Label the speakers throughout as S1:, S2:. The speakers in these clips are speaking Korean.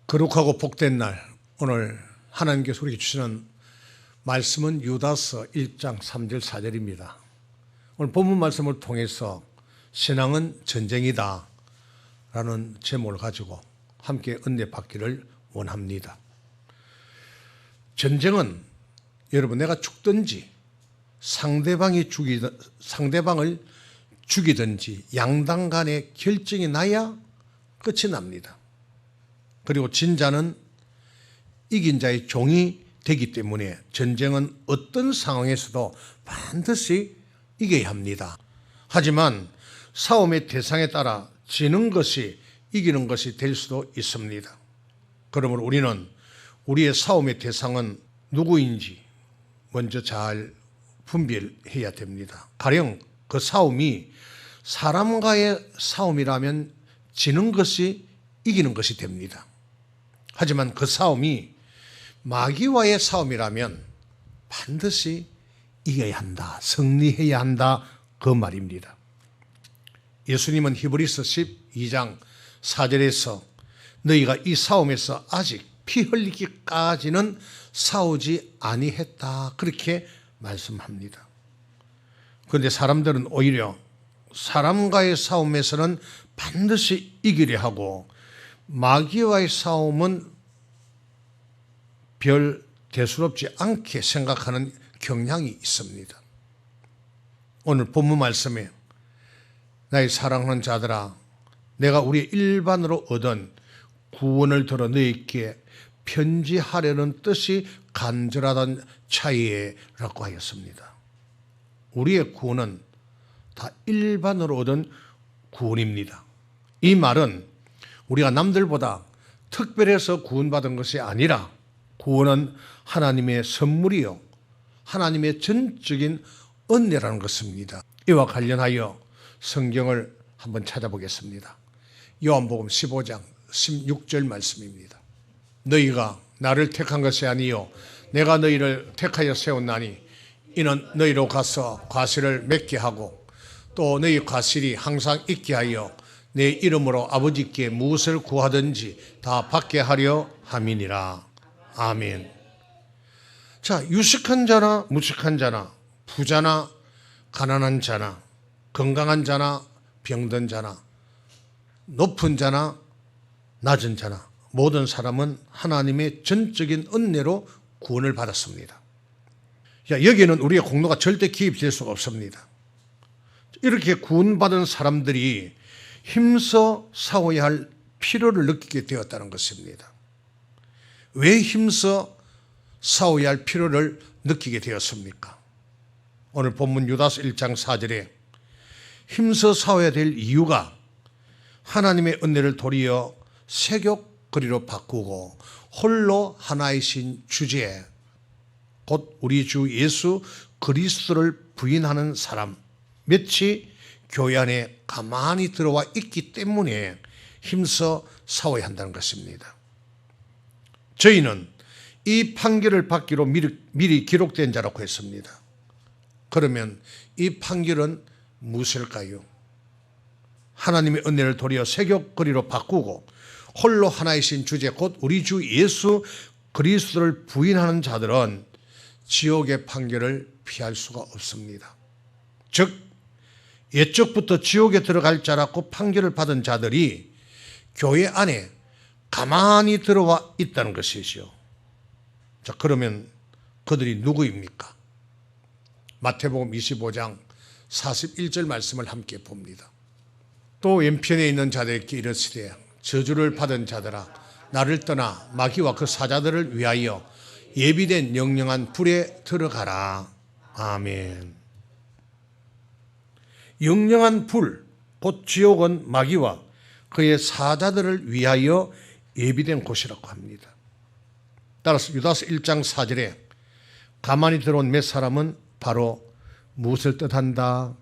S1: 거룩하고 복된 날, 오늘 하나님께서 우리에게 주시는 말씀은 유다서 1장 3절 4절입니다. 오늘 본문 말씀을 통해서 신앙은 전쟁이다 라는 제목을 가지고 함께 은혜 받기를 원합니다. 전쟁은 여러분, 내가 죽든지 상대방을 죽이든지 양당 간의 결정이 나야 끝이 납니다. 그리고 진자는 이긴 자의 종이 되기 때문에 전쟁은 어떤 상황에서도 반드시 이겨야 합니다. 하지만 싸움의 대상에 따라 지는 것이 이기는 것이 될 수도 있습니다. 그러므로 우리는 우리의 싸움의 대상은 누구인지 먼저 잘 분별해야 됩니다. 가령 그 싸움이 사람과의 싸움이라면 지는 것이 이기는 것이 됩니다. 하지만 그 싸움이 마귀와의 싸움이라면 반드시 이겨야 한다, 승리해야 한다, 그 말입니다. 예수님은 히브리서 12장 4절에서 너희가 이 싸움에서 아직 피 흘리기까지는 싸우지 아니했다, 그렇게 말씀합니다. 그런데 사람들은 오히려 사람과의 싸움에서는 반드시 이기려 하고 마귀와의 싸움은 별 대수롭지 않게 생각하는 경향이 있습니다. 오늘 본문 말씀에 나의 사랑하는 자들아, 내가 우리 일반으로 얻은 구원을 들어 너희에게 편지하려는 뜻이 간절하던 차이에 라고 하였습니다. 우리의 구원은 다 일반으로 얻은 구원입니다. 이 말은 우리가 남들보다 특별해서 구원받은 것이 아니라 구원은 하나님의 선물이요 하나님의 전적인 은혜라는 것입니다. 이와 관련하여 성경을 한번 찾아보겠습니다. 요한복음 15장 16절 말씀입니다. 너희가 나를 택한 것이 아니요 내가 너희를 택하여 세웠나니 이는 너희로 가서 과실을 맺게 하고 또 너희 과실이 항상 있게 하여 내 이름으로 아버지께 무엇을 구하든지 다 받게 하려 함이니라. 아멘. 자, 유식한 자나 무식한 자나 부자나 가난한 자나 건강한 자나 병든 자나 높은 자나 낮은 자나 모든 사람은 하나님의 전적인 은혜로 구원을 받았습니다. 여기에는 우리의 공로가 절대 기입될 수가 없습니다. 이렇게 구원받은 사람들이 힘써 싸워야 할 필요를 느끼게 되었다는 것입니다. 왜 힘써 싸워야 할 필요를 느끼게 되었습니까? 오늘 본문 유다서 1장 4절에 힘써 싸워야 될 이유가 하나님의 은혜를 도리어 세격거리로 바꾸고 홀로 하나이신 주제 곧 우리 주 예수 그리스도를 부인하는 사람 몇이 교회 안에 가만히 들어와 있기 때문에 힘써 싸워야 한다는 것입니다. 저희는 이 판결을 받기로 미리 기록된 자라고 했습니다. 그러면 이 판결은 무엇일까요? 하나님의 은혜를 도리어 세격거리로 바꾸고 홀로 하나이신 주제 곧 우리 주 예수 그리스도를 부인하는 자들은 지옥의 판결을 피할 수가 없습니다. 즉 옛적부터 지옥에 들어갈 자라고 판결을 받은 자들이 교회 안에 가만히 들어와 있다는 것이죠. 자, 그러면 그들이 누구입니까? 마태복음 25장 41절 말씀을 함께 봅니다. 또 왼편에 있는 자들에게 이르시되 저주를 받은 자들아 나를 떠나 마귀와 그 사자들을 위하여 예비된 영영한 불에 들어가라. 아멘. 영영한 불, 곧 지옥은 마귀와 그의 사자들을 위하여 예비된 곳이라고 합니다. 따라서 유다서 1장 4절에 가만히 들어온 몇 사람은 바로 무엇을 뜻한다?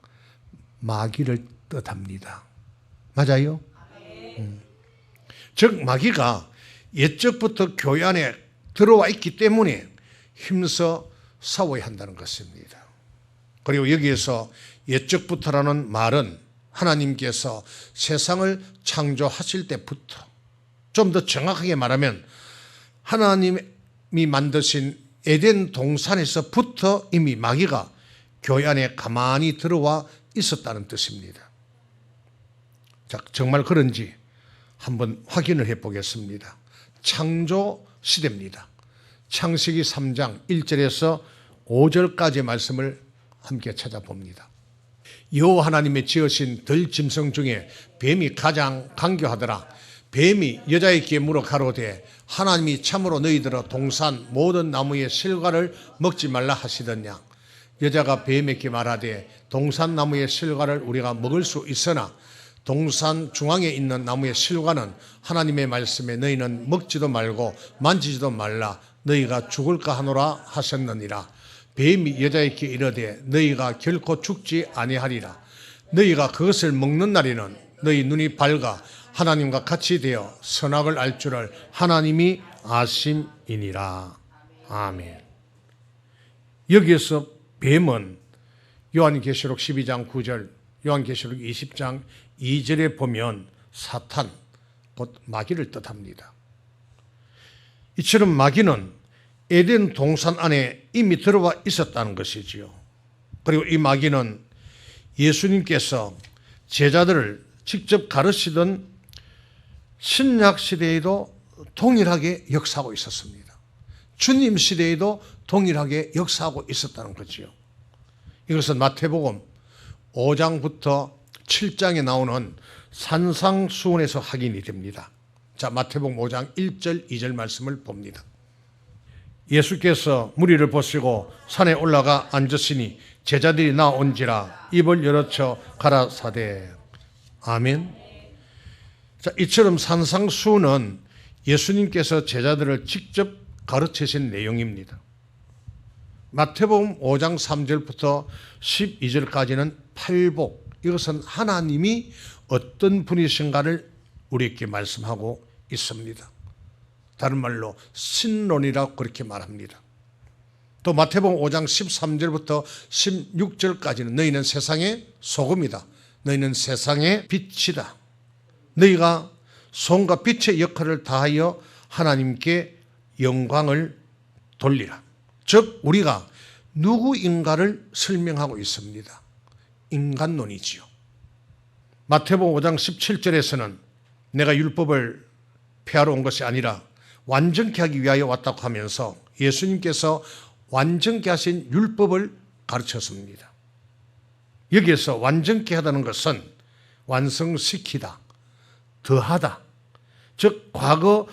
S1: 마귀를 뜻합니다. 맞아요? 즉 마귀가 옛적부터 교회 안에 들어와 있기 때문에 힘써 싸워야 한다는 것입니다. 그리고 여기에서 옛적부터라는 말은 하나님께서 세상을 창조하실 때부터 좀 더 정확하게 말하면 하나님이 만드신 에덴 동산에서부터 이미 마귀가 교회 안에 가만히 들어와 있었다는 뜻입니다. 자, 정말 그런지 한번 확인을 해보겠습니다. 창조 시대입니다. 창세기 3장 1절에서 5절까지의 말씀을 함께 찾아봅니다. 여호와 하나님의 지으신 들짐승 중에 뱀이 가장 간교하더라. 뱀이 여자에게 물어 가로되 하나님이 참으로 너희들아 동산 모든 나무의 실과를 먹지 말라 하시더냐. 여자가 뱀에게 말하되 동산 나무의 실과를 우리가 먹을 수 있으나 동산 중앙에 있는 나무의 실과는 하나님의 말씀에 너희는 먹지도 말고 만지지도 말라 너희가 죽을까 하노라 하셨느니라. 뱀이 여자에게 이르되 너희가 결코 죽지 아니하리라. 너희가 그것을 먹는 날에는 너희 눈이 밝아 하나님과 같이 되어 선악을 알 줄을 하나님이 아심이니라. 아멘. 여기에서 뱀은 요한계시록 12장 9절, 요한계시록 20장 2절에 보면 사탄, 곧 마귀를 뜻합니다. 이처럼 마귀는 에덴 동산 안에 이미 들어와 있었다는 것이지요. 그리고 이 마귀는 예수님께서 제자들을 직접 가르치던 신약 시대에도 동일하게 역사하고 있었습니다. 주님 시대에도 동일하게 역사하고 있었다는 거지요. 이것은 마태복음 5장부터 7장에 나오는 산상수훈에서 확인이 됩니다. 자, 마태복음 5장 1절 2절 말씀을 봅니다. 예수께서 무리를 보시고 산에 올라가 앉으시니 제자들이 나온지라 입을 열어쳐 가라사대. 아멘. 자, 이처럼 산상수훈은 예수님께서 제자들을 직접 가르치신 내용입니다. 마태복음 5장 3절부터 12절까지는 팔복, 이것은 하나님이 어떤 분이신가를 우리에게 말씀하고 있습니다. 다른 말로 신론이라고 그렇게 말합니다. 또 마태복음 5장 13절부터 16절까지는 너희는 세상의 소금이다. 너희는 세상의 빛이다. 너희가 소금과 빛의 역할을 다하여 하나님께 영광을 돌리라. 즉 우리가 누구인가를 설명하고 있습니다. 인간론이지요. 마태복음 5장 17절에서는 내가 율법을 폐하러 온 것이 아니라 완전케 하기 위하여 왔다고 하면서 예수님께서 완전케 하신 율법을 가르쳤습니다. 여기에서 완전케 하다는 것은 완성시키다, 더하다. 즉 과거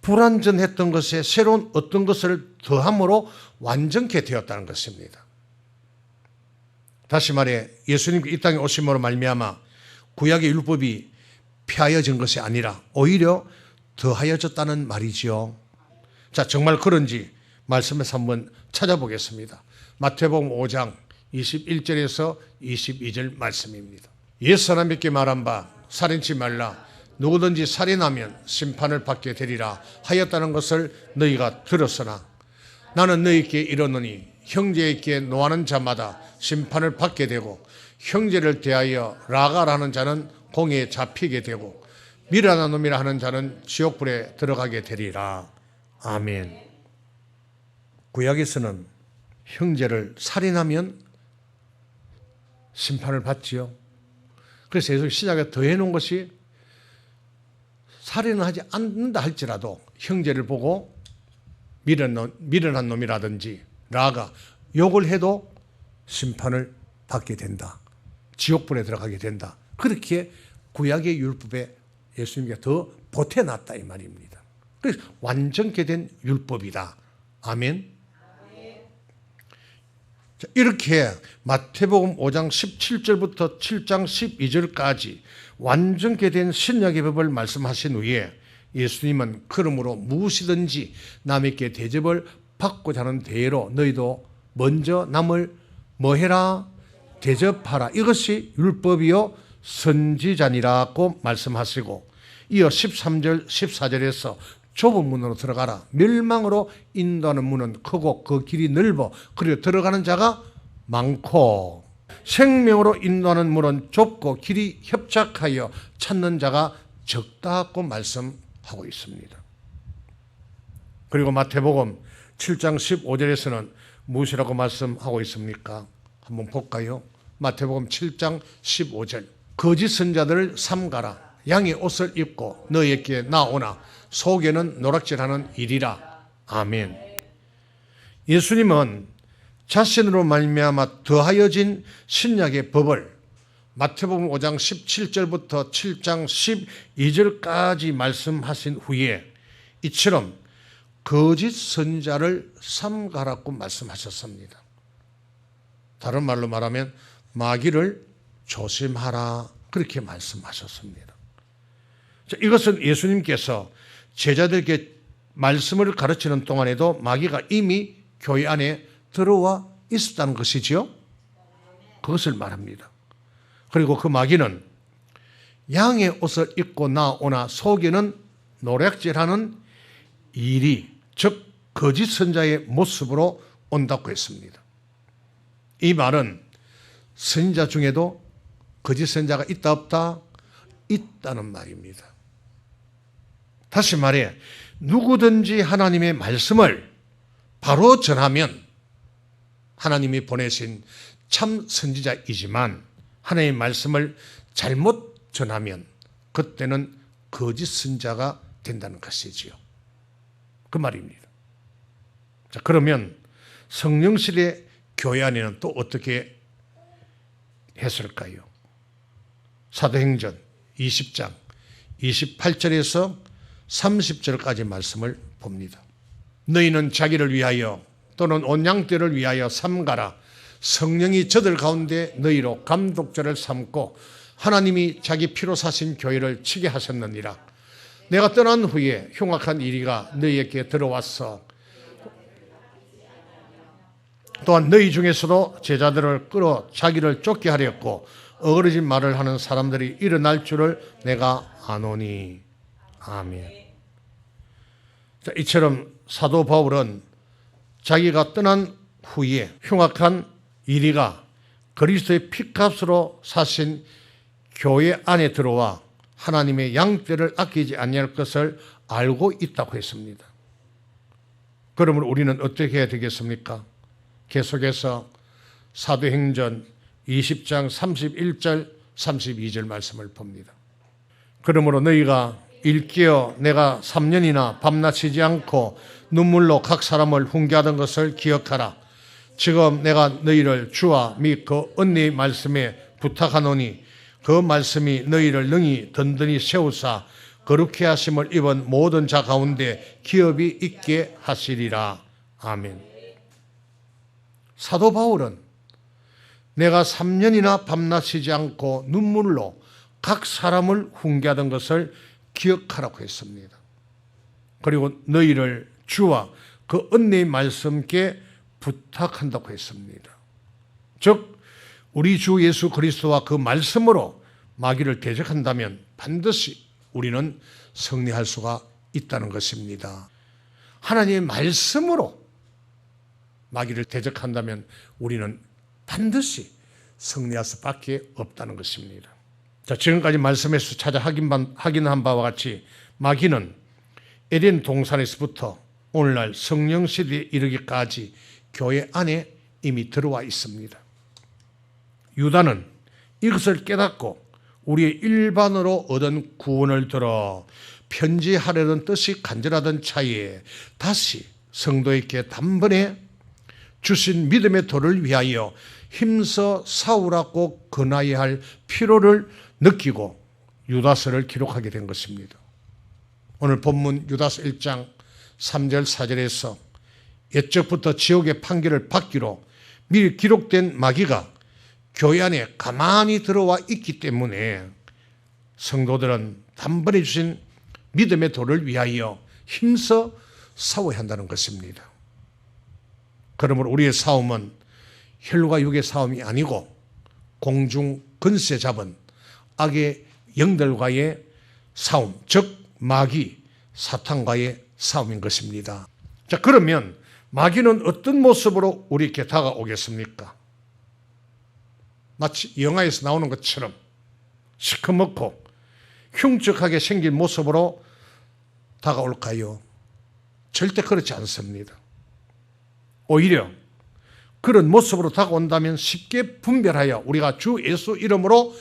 S1: 불완전했던 것에 새로운 어떤 것을 더함으로 완전케 되었다는 것입니다. 다시 말해 예수님 이 땅에 오심으로 말미암아 구약의 율법이 폐하여진 것이 아니라 오히려 더하여졌다는 말이지요. 자, 정말 그런지 말씀에서 한번 찾아보겠습니다. 마태복음 5장 21절에서 22절 말씀입니다. 옛 사람에게 말한 바 살인치 말라. 누구든지 살인하면 심판을 받게 되리라 하였다는 것을 너희가 들었으나 나는 너희에게 이르노니 형제에게 노하는 자마다 심판을 받게 되고 형제를 대하여 라가라는 자는 공에 잡히게 되고 미련한 놈이라 하는 자는 지옥불에 들어가게 되리라. 아멘. 구약에서는 형제를 살인하면 심판을 받지요. 그래서 예수 신약에 더해 놓은 것이 살인을 하지 않는다 할지라도 형제를 보고 미련한 놈이라든지 라가 욕을 해도 심판을 받게 된다. 지옥불에 들어가게 된다. 그렇게 구약의 율법에 예수님께 더 보태놨다 이 말입니다. 그래서 완전케 된 율법이다. 아멘. 자, 이렇게 마태복음 5장 17절부터 7장 12절까지 완전케 된 신약의 법을 말씀하신 후에 예수님은 그러므로 무엇이든지 남에게 대접을 받고자 하는 대로 너희도 먼저 남을 뭐해라? 대접하라. 이것이 율법이요 선지자니라고 말씀하시고 이어 13절 14절에서 좁은 문으로 들어가라. 멸망으로 인도하는 문은 크고 그 길이 넓어 그리고 들어가는 자가 많고 생명으로 인도하는 문은 좁고 길이 협착하여 찾는 자가 적다고 말씀하셨습니다. 말씀하고 있습니다. 그리고 마태복음 7장 15절에서는 무엇이라고 말씀하고 있습니까? 한번 볼까요? 마태복음 7장 15절. 거짓 선자들을 삼가라. 양의 옷을 입고 너희에게 나오나 속에는 노략질하는 일이라. 아멘. 예수님은 자신으로 말미암아 더하여진 신약의 법을 마태복음 5장 17절부터 7장 12절까지 말씀하신 후에 이처럼 거짓 선자를 삼가라고 말씀하셨습니다. 다른 말로 말하면 마귀를 조심하라 그렇게 말씀하셨습니다. 이것은 예수님께서 제자들에게 말씀을 가르치는 동안에도 마귀가 이미 교회 안에 들어와 있었다는 것이지요. 그것을 말합니다. 그리고 그 마귀는 양의 옷을 입고 나오나 속에는 노략질하는 일이, 즉 거짓 선자의 모습으로 온다고 했습니다. 이 말은 선지자 중에도 거짓 선자가 있다 없다? 있다는 말입니다. 다시 말해 누구든지 하나님의 말씀을 바로 전하면 하나님이 보내신 참 선지자이지만 하나님의 말씀을 잘못 전하면 그때는 거짓 선자가 된다는 것이지요. 그 말입니다. 자, 그러면 성령실의 교회 안에는 또 어떻게 했을까요? 사도행전 20장 28절에서 30절까지 말씀을 봅니다. 너희는 자기를 위하여 또는 온 양떼를 위하여 삼가라. 성령이 저들 가운데 너희로 감독자를 삼고 하나님이 자기 피로 사신 교회를 치게 하셨느니라. 내가 떠난 후에 흉악한 이리가 너희에게 들어왔어. 또한 너희 중에서도 제자들을 끌어 자기를 쫓게 하렸고 어그러진 말을 하는 사람들이 일어날 줄을 내가 아노니. 아멘. 자, 이처럼 사도 바울은 자기가 떠난 후에 흉악한 이리가 그리스도의 피값으로 사신 교회 안에 들어와 하나님의 양떼를 아끼지 아니할 것을 알고 있다고 했습니다. 그러면 우리는 어떻게 해야 되겠습니까? 계속해서 사도행전 20장 31절 32절 말씀을 봅니다. 그러므로 너희가 일깨어 내가 3년이나 밤낮 쉬지 않고 눈물로 각 사람을 훈계하던 것을 기억하라. 지금 내가 너희를 주와 및 그 은혜의 말씀에 부탁하노니 그 말씀이 너희를 능히 든든히 세우사 거룩해 하심을 입은 모든 자 가운데 기업이 있게 하시리라. 아멘. 사도 바울은 내가 3년이나 밤낮 쉬지 않고 눈물로 각 사람을 훈계하던 것을 기억하라고 했습니다. 그리고 너희를 주와 그 은혜의 말씀께 부탁한다고 했습니다. 즉 우리 주 예수 그리스도와 그 말씀으로 마귀를 대적한다면 반드시 우리는 승리할 수가 있다는 것입니다. 하나님의 말씀으로 마귀를 대적한다면 우리는 반드시 승리할 수밖에 없다는 것입니다. 자, 지금까지 말씀에서 찾아 확인한 바와 같이 마귀는 에덴 동산에서부터 오늘날 성령 시대에 이르기까지 교회 안에 이미 들어와 있습니다. 유다는 이것을 깨닫고 우리의 일반으로 얻은 구원을 들어 편지하려던 뜻이 간절하던 차에 다시 성도에게 단번에 주신 믿음의 도를 위하여 힘써 싸우라고 권하여야 할 필요를 느끼고 유다서를 기록하게 된 것입니다. 오늘 본문 유다서 1장 3절 4절에서 옛적부터 지옥의 판결을 받기로 미리 기록된 마귀가 교회 안에 가만히 들어와 있기 때문에 성도들은 단번에 주신 믿음의 도를 위하여 힘써 싸워야 한다는 것입니다. 그러므로 우리의 싸움은 혈과 육의 싸움이 아니고 공중 근세 잡은 악의 영들과의 싸움, 즉 마귀, 사탄과의 싸움인 것입니다. 자, 그러면 마귀는 어떤 모습으로 우리에게 다가오겠습니까? 마치 영화에서 나오는 것처럼 시커멓고 흉측하게 생긴 모습으로 다가올까요? 절대 그렇지 않습니다. 오히려 그런 모습으로 다가온다면 쉽게 분별하여 우리가 주 예수 이름으로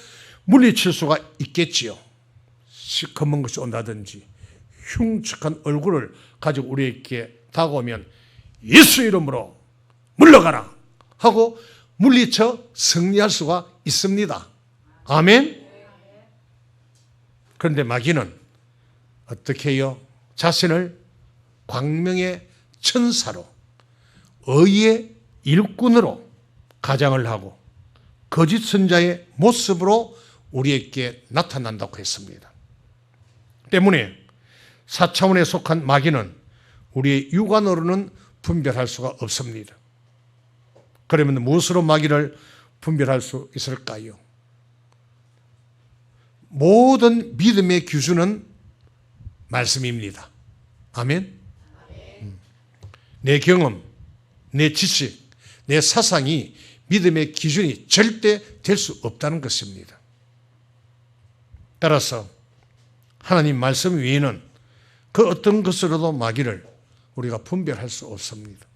S1: 물리칠 수가 있겠지요. 시커먼 것이 온다든지 흉측한 얼굴을 가지고 우리에게 다가오면 예수 이름으로 물러가라 하고 물리쳐 승리할 수가 있습니다. 아멘. 그런데 마귀는 어떻게 해요? 자신을 광명의 천사로 의의 일꾼으로 가장을 하고 거짓 선자의 모습으로 우리에게 나타난다고 했습니다. 때문에 4차원에 속한 마귀는 우리의 육안으로는 분별할 수가 없습니다. 그러면 무엇으로 마귀를 분별할 수 있을까요? 모든 믿음의 기준은 말씀입니다. 아멘. 내 경험, 내 지식, 내 사상이 믿음의 기준이 절대 될 수 없다는 것입니다. 따라서 하나님 말씀 외에는 그 어떤 것으로도 마귀를 우리가 분별할 수 없습니다.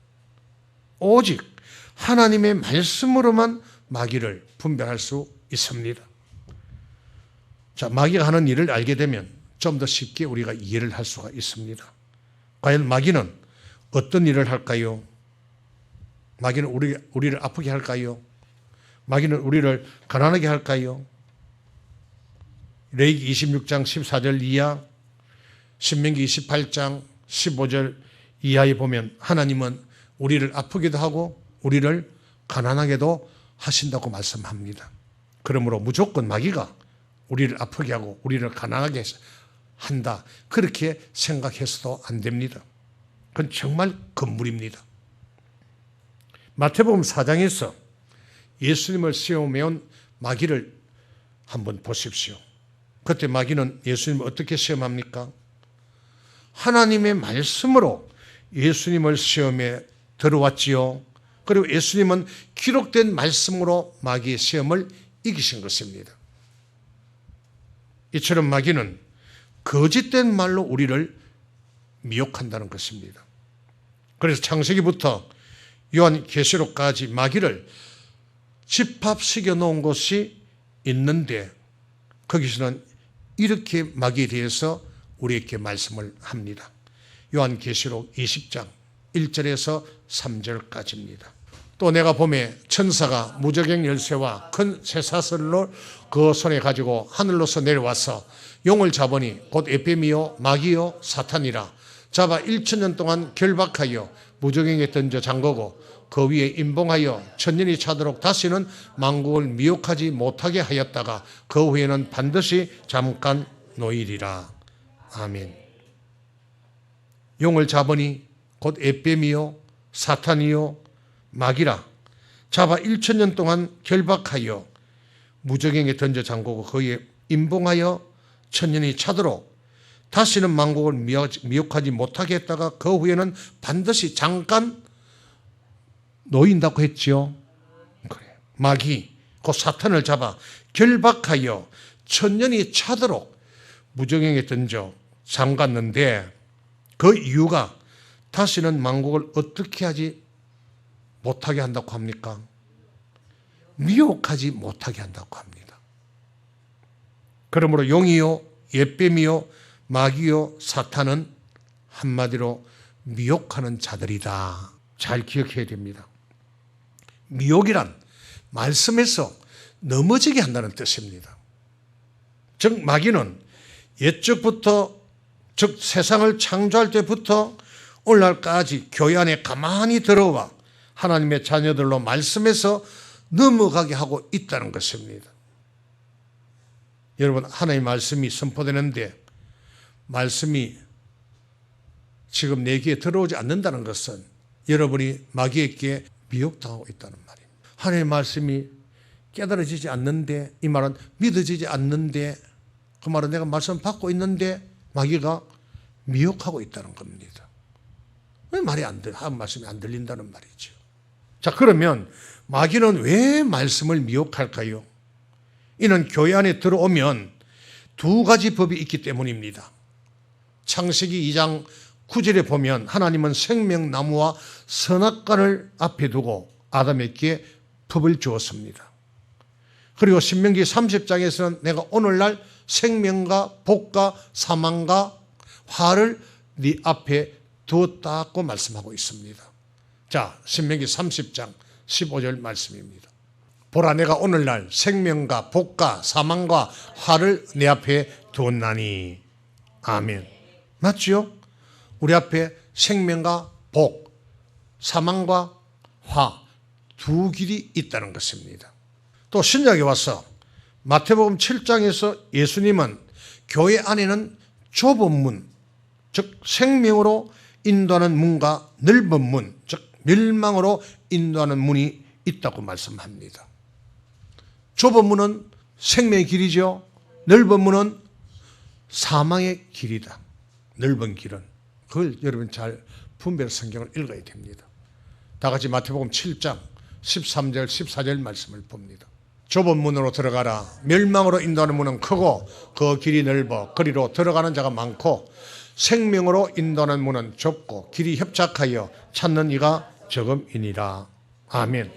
S1: 오직 하나님의 말씀으로만 마귀를 분별할 수 있습니다. 자, 마귀가 하는 일을 알게 되면 좀 더 쉽게 우리가 이해를 할 수가 있습니다. 과연 마귀는 어떤 일을 할까요? 마귀는 우리를 아프게 할까요? 마귀는 우리를 가난하게 할까요? 레위기 26장 14절 이하, 신명기 28장 15절 이하에 보면 하나님은 우리를 아프게도 하고 우리를 가난하게도 하신다고 말씀합니다. 그러므로 무조건 마귀가 우리를 아프게 하고 우리를 가난하게 한다, 그렇게 생각해서도 안 됩니다. 그건 정말 건물입니다. 마태복음 4장에서 예수님을 시험해온 마귀를 한번 보십시오. 그때 마귀는 예수님을 어떻게 시험합니까? 하나님의 말씀으로 예수님을 시험에 들어왔지요. 그리고 예수님은 기록된 말씀으로 마귀의 시험을 이기신 것입니다. 이처럼 마귀는 거짓된 말로 우리를 미혹한다는 것입니다. 그래서 창세기부터 요한계시록까지 마귀를 집합시켜 놓은 곳이 있는데 거기서는 이렇게 마귀에 대해서 우리에게 말씀을 합니다. 요한계시록 20장 1절에서 3절까지입니다. 또 내가 보매 천사가 무저갱 열쇠와 큰 쇠사슬로 그 손에 가지고 하늘로서 내려와서 용을 잡으니 곧 에페미요 마귀요 사탄이라 잡아 1000년 동안 결박하여 무저갱에 던져 잠그고 그 위에 임봉하여 1000년이 차도록 다시는 만국을 미혹하지 못하게 하였다가 그 후에는 반드시 잠깐 노일이라. 아멘. 용을 잡으니 곧 에페미요 사탄이요 마귀라 잡아 1000년 동안 결박하여 무저갱에 던져 잠그고 그에 임봉하여 1000년이 차도록 다시는 만국을 미혹하지 못하게 했다가 그 후에는 반드시 잠깐 놓인다고 했지요. 그래. 마귀 그 사탄을 잡아 결박하여 1000년이 차도록 무저갱에 던져 잠갔는데 그 이유가 다시는 만국을 어떻게 하지 못하게 한다고 합니까? 미혹하지 못하게 한다고 합니다. 그러므로 용이요 옓뱀이요 마귀요 사탄은 한마디로 미혹하는 자들이다. 잘 기억해야 됩니다. 미혹이란 말씀에서 넘어지게 한다는 뜻입니다. 즉 마귀는 옛적부터, 즉 세상을 창조할 때부터 오늘날까지 교회 안에 가만히 들어와 하나님의 자녀들로 말씀에서 넘어가게 하고 있다는 것입니다. 여러분, 하나님의 말씀이 선포되는데 말씀이 지금 내 귀에 들어오지 않는다는 것은 여러분이 마귀에게 미혹당하고 있다는 말입니다. 하나님의 말씀이 깨달아지지 않는데, 이 말은 믿어지지 않는데, 그 말은 내가 말씀 받고 있는데 마귀가 미혹하고 있다는 겁니다. 왜 말이 한 말씀이 안 들린다는 말이죠. 자, 그러면 마귀는 왜 말씀을 미혹할까요? 이는 교회 안에 들어오면 두 가지 법이 있기 때문입니다. 창세기 2장 9절에 보면 하나님은 생명나무와 선악과를 앞에 두고 아담에게 법을 주었습니다. 그리고 신명기 30장에서는 내가 오늘날 생명과 복과 사망과 화를 네 앞에 두었다고 말씀하고 있습니다. 자, 신명기 30장 15절 말씀입니다. 보라, 내가 오늘날 생명과 복과 사망과 화를 내 앞에 두었나니. 아멘. 맞죠? 우리 앞에 생명과 복, 사망과 화 두 길이 있다는 것입니다. 또 신약에 와서 마태복음 7장에서 예수님은 교회 안에는 좁은 문, 즉 생명으로 인도하는 문과 넓은 문, 즉 멸망으로 인도하는 문이 있다고 말씀합니다. 좁은 문은 생명의 길이죠. 넓은 문은 사망의 길이다. 넓은 길은. 그걸 여러분 잘 분별 성경을 읽어야 됩니다. 다 같이 마태복음 7장 13절 14절 말씀을 봅니다. 좁은 문으로 들어가라. 멸망으로 인도하는 문은 크고 그 길이 넓어 그리로 들어가는 자가 많고 생명으로 인도하는 문은 좁고 길이 협착하여 찾는 이가 적음이니라. 아멘.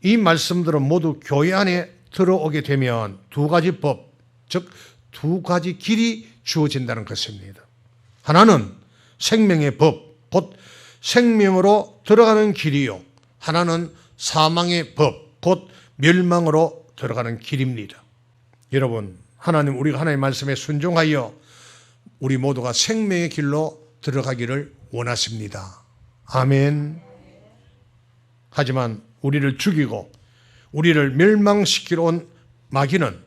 S1: 이 말씀들은 모두 교회 안에 들어오게 되면 두 가지 법, 즉 두 가지 길이 주어진다는 것입니다. 하나는 생명의 법, 곧 생명으로 들어가는 길이요. 하나는 사망의 법, 곧 멸망으로 들어가는 길입니다. 여러분, 하나님, 우리가 하나님의 말씀에 순종하여 우리 모두가 생명의 길로 들어가기를 원하십니다. 아멘. 하지만 우리를 죽이고 우리를 멸망시키러 온 마귀는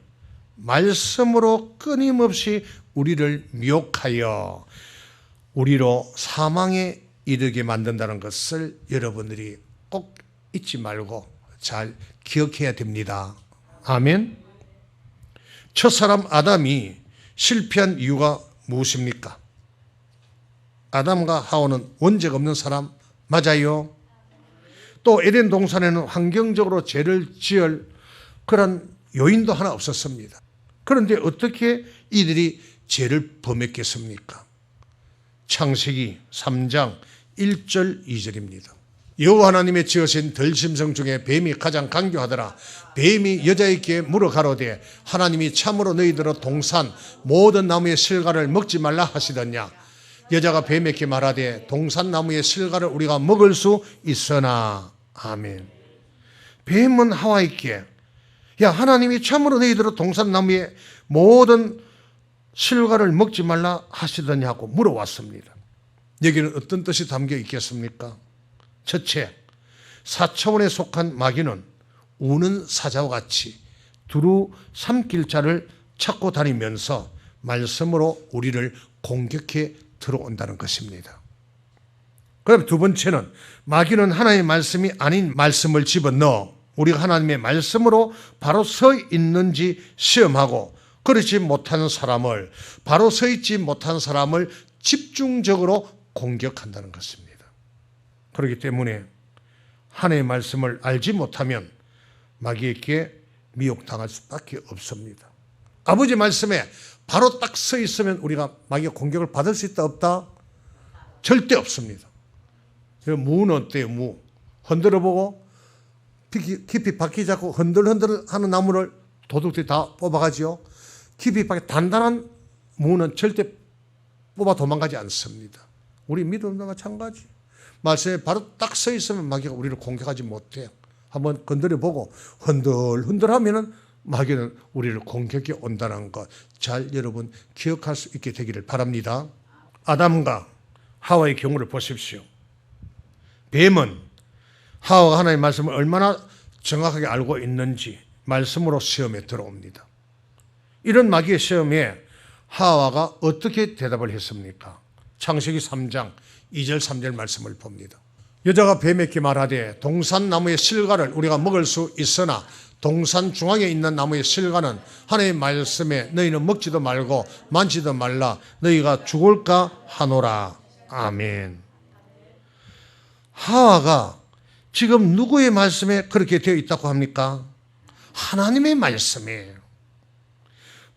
S1: 말씀으로 끊임없이 우리를 미혹하여 우리로 사망에 이르게 만든다는 것을 여러분들이 꼭 잊지 말고 잘 기억해야 됩니다. 아멘. 첫사람 아담이 실패한 이유가 무엇입니까? 아담과 하와는 원죄가 없는 사람 맞아요. 또 에덴 동산에는 환경적으로 죄를 지을 그런 요인도 하나 없었습니다. 그런데 어떻게 이들이 죄를 범했겠습니까? 창세기 3장 1절 2절입니다. 여호와 하나님의 지으신 들짐승 중에 뱀이 가장 간교하더라. 뱀이 여자에게 물어 가로되 하나님이 참으로 너희들의 동산 모든 나무의 실과를 먹지 말라 하시더냐. 여자가 뱀에게 말하되 동산 나무의 실과를 우리가 먹을 수 있으나. 아멘. 뱀은 하와에게 야, 하나님이 참으로 너희들의 동산 나무의 모든 실과를 먹지 말라 하시더냐고 물어왔습니다. 여기는 어떤 뜻이 담겨 있겠습니까? 첫째, 사차원에 속한 마귀는 우는 사자와 같이 두루 삼킬 자를 찾고 다니면서 말씀으로 우리를 공격해 들어온다는 것입니다. 그럼 두 번째는 마귀는 하나님의 말씀이 아닌 말씀을 집어넣어 우리가 하나님의 말씀으로 바로 서 있는지 시험하고 그렇지 못한 사람을, 바로 서 있지 못한 사람을 집중적으로 공격한다는 것입니다. 그렇기 때문에 하나님의 말씀을 알지 못하면 마귀에게 미혹당할 수밖에 없습니다. 아버지 말씀에 바로 딱 서 있으면 우리가 마귀의 공격을 받을 수 있다 없다? 절대 없습니다. 무는 어때요? 무. 흔들어보고 깊이 바퀴 잡고 흔들흔들하는 나무를 도둑들이 다 뽑아가지요. 깊이 바퀴 단단한 무는 절대 뽑아 도망가지 않습니다. 우리 믿음도 마찬가지. 말씀에 바로 딱 서 있으면 마귀가 우리를 공격하지 못해요. 한번 건드려보고 흔들흔들하면은 마귀는 우리를 공격해 온다는 것 잘 여러분 기억할 수 있게 되기를 바랍니다. 아담과 하와의 경우를 보십시오. 뱀은 하와가 하나님의 말씀을 얼마나 정확하게 알고 있는지 말씀으로 시험에 들어옵니다. 이런 마귀의 시험에 하와가 어떻게 대답을 했습니까? 창세기 3장 2절 3절 말씀을 봅니다. 여자가 뱀에게 말하되 동산 나무의 실과를 우리가 먹을 수 있으나 동산 중앙에 있는 나무의 실과는 하나님의 말씀에 너희는 먹지도 말고 만지도 말라 너희가 죽을까 하노라. 아멘. 하와가 지금 누구의 말씀에 그렇게 되어 있다고 합니까? 하나님의 말씀이에요.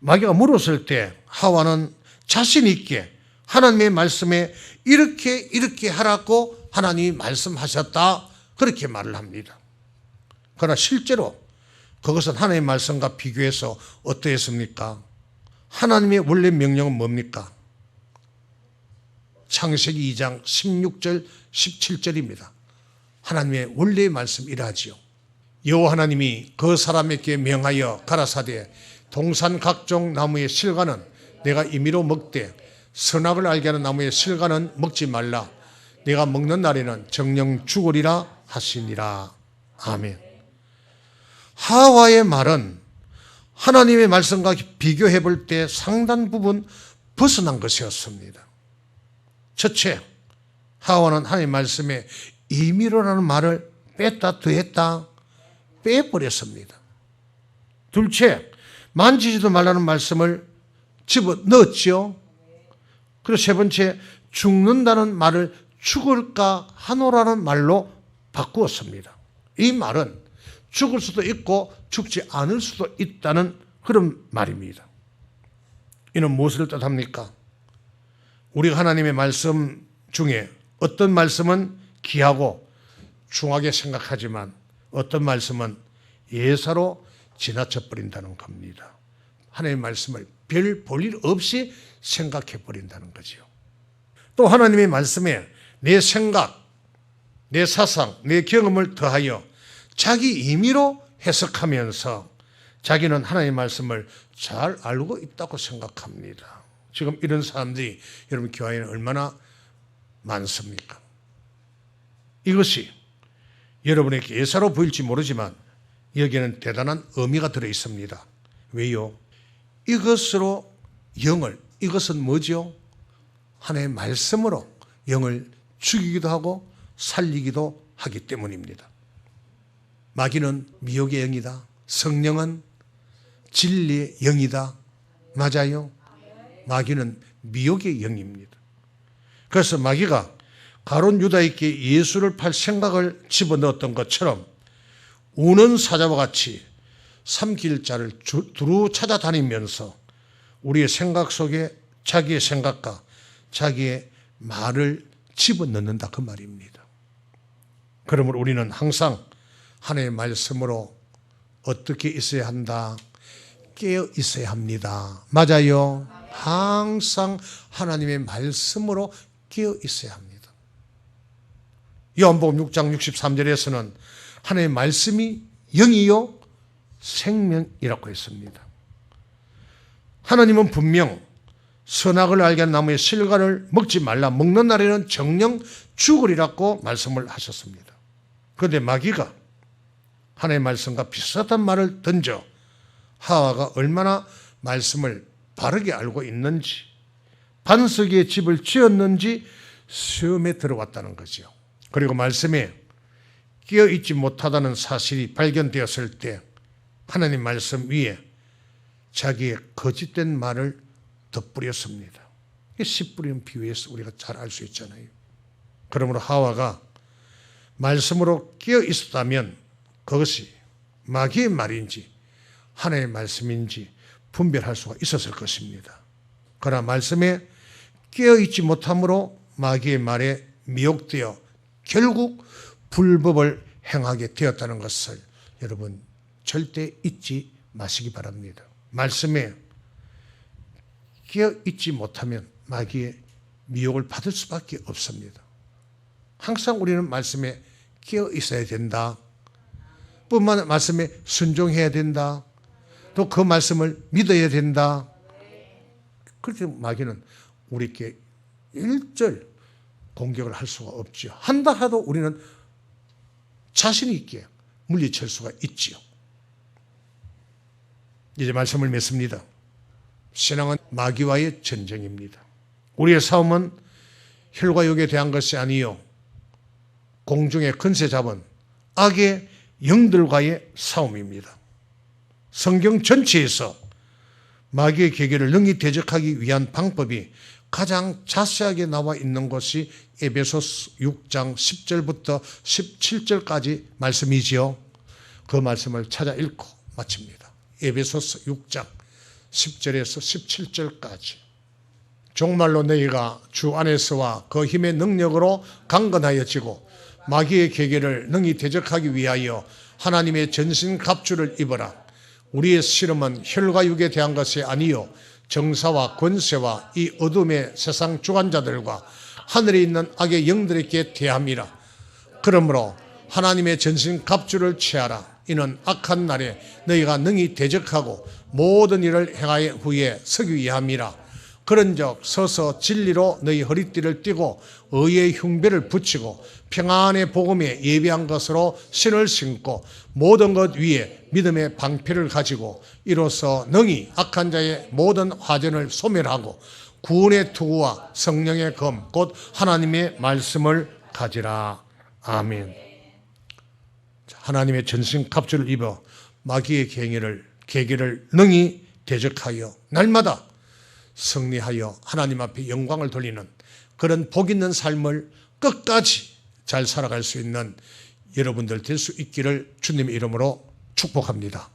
S1: 마귀가 물었을 때 하와는 자신 있게 하나님의 말씀에 이렇게 하라고 하나님이 말씀하셨다, 그렇게 말을 합니다. 그러나 실제로 그것은 하나님의 말씀과 비교해서 어떠했습니까? 하나님의 원래 명령은 뭡니까? 창세기 2장 16절 17절입니다. 하나님의 원래의 말씀 이러하지요. 여호와 하나님이 그 사람에게 명하여 가라사대 동산 각종 나무의 실과는 내가 임의로 먹되 선악을 알게 하는 나무의 실과는 먹지 말라. 내가 먹는 날에는 정령 죽으리라 하시니라. 아멘. 하와의 말은 하나님의 말씀과 비교해 볼 때 상당 부분 벗어난 것이었습니다. 첫째, 하와는 하나님의 말씀에 임의로라는 말을 뺐다 더했다 빼버렸습니다. 둘째, 만지지도 말라는 말씀을 집어넣었죠. 그리고 세 번째, 죽는다는 말을 죽을까 하노라는 말로 바꾸었습니다. 이 말은 죽을 수도 있고 죽지 않을 수도 있다는 그런 말입니다. 이는 무엇을 뜻합니까? 우리가 하나님의 말씀 중에 어떤 말씀은 귀하고 중하게 생각하지만 어떤 말씀은 예사로 지나쳐 버린다는 겁니다. 하나님의 말씀을 별 볼일 없이 생각해 버린다는 거죠. 또 하나님의 말씀에 내 생각, 내 사상, 내 경험을 더하여 자기 임의로 해석하면서 자기는 하나님의 말씀을 잘 알고 있다고 생각합니다. 지금 이런 사람들이 여러분 교회에는 얼마나 많습니까? 이것이 여러분에게 예사로 보일지 모르지만 여기에는 대단한 의미가 들어 있습니다. 왜요? 이것으로 이것은 뭐죠? 하나님의 말씀으로 영을 죽이기도 하고 살리기도 하기 때문입니다. 마귀는 미혹의 영이다. 성령은 진리의 영이다. 맞아요? 마귀는 미혹의 영입니다. 그래서 마귀가 가룟 유다에게 예수를 팔 생각을 집어넣었던 것처럼 우는 사자와 같이 삼킬 자를 두루 찾아다니면서 우리의 생각 속에 자기의 생각과 자기의 말을 집어넣는다, 그 말입니다. 그러므로 우리는 항상 하나님의 말씀으로 어떻게 있어야 한다? 깨어 있어야 합니다. 맞아요? 항상 하나님의 말씀으로 깨어 있어야 합니다. 요한복음 6장 63절에서는 하나님의 말씀이 영이요 생명이라고 했습니다. 하나님은 분명 선악을 알게 한 나무의 실과를 먹지 말라, 먹는 날에는 정령 죽으리라고 말씀을 하셨습니다. 그런데 마귀가 하나님의 말씀과 비슷한 말을 던져 하와가 얼마나 말씀을 바르게 알고 있는지, 반석 위에 집을 지었는지 시험에 들어왔다는 거죠. 그리고 말씀에 끼어있지 못하다는 사실이 발견되었을 때 하나님 말씀 위에 자기의 거짓된 말을 덧뿌렸습니다. 씨 뿌리는 비유에서 우리가 잘 알 수 있잖아요. 그러므로 하와가 말씀으로 끼어 있었다면 그것이 마귀의 말인지 하나님의 말씀인지 분별할 수가 있었을 것입니다. 그러나 말씀에 끼어 있지 못함으로 마귀의 말에 미혹되어 결국 불법을 행하게 되었다는 것을 여러분 절대 잊지 마시기 바랍니다. 말씀에 끼어 있지 못하면 마귀의 미혹을 받을 수밖에 없습니다. 항상 우리는 말씀에 끼어 있어야 된다. 뿐만 아니라 말씀에 순종해야 된다. 또 그 말씀을 믿어야 된다. 그렇게 마귀는 우리에게 일절 공격을 할 수가 없지요. 한다 하도 우리는 자신 있게 물리칠 수가 있지요. 이제 말씀을 맺습니다. 신앙은 마귀와의 전쟁입니다. 우리의 싸움은 혈과 육에 대한 것이 아니요 공중의 권세 잡은 악의 영들과의 싸움입니다. 성경 전체에서 마귀의 계계를 능히 대적하기 위한 방법이 가장 자세하게 나와 있는 것이 에베소서 6장 10절부터 17절까지 말씀이지요. 그 말씀을 찾아 읽고 마칩니다. 에베소서 6장 10절에서 17절까지 정말로 너희가 주 안에서와 그 힘의 능력으로 강건하여지고 마귀의 계계를 능히 대적하기 위하여 하나님의 전신갑주를 입어라. 우리의 씨름은 혈과 육에 대한 것이 아니요 정사와 권세와 이 어둠의 세상 주관자들과 하늘에 있는 악의 영들에게 대함이라. 그러므로 하나님의 전신갑주를 취하라. 이는 악한 날에 너희가 능히 대적하고 모든 일을 행하여 후에 서기 위함이라. 그런즉 서서 진리로 너희 허리띠를 띠고 의의 흉배를 붙이고 평안의 복음에 예비한 것으로 신을 신고 모든 것 위에 믿음의 방패를 가지고 이로써 능히 악한 자의 모든 화전을 소멸하고 구원의 투구와 성령의 검 곧 하나님의 말씀을 가지라. 아멘. 하나님의 전신갑주를 입어 마귀의 계계를 능히 대적하여 날마다 승리하여 하나님 앞에 영광을 돌리는 그런 복 있는 삶을 끝까지 잘 살아갈 수 있는 여러분들 될 수 있기를 주님의 이름으로 축복합니다.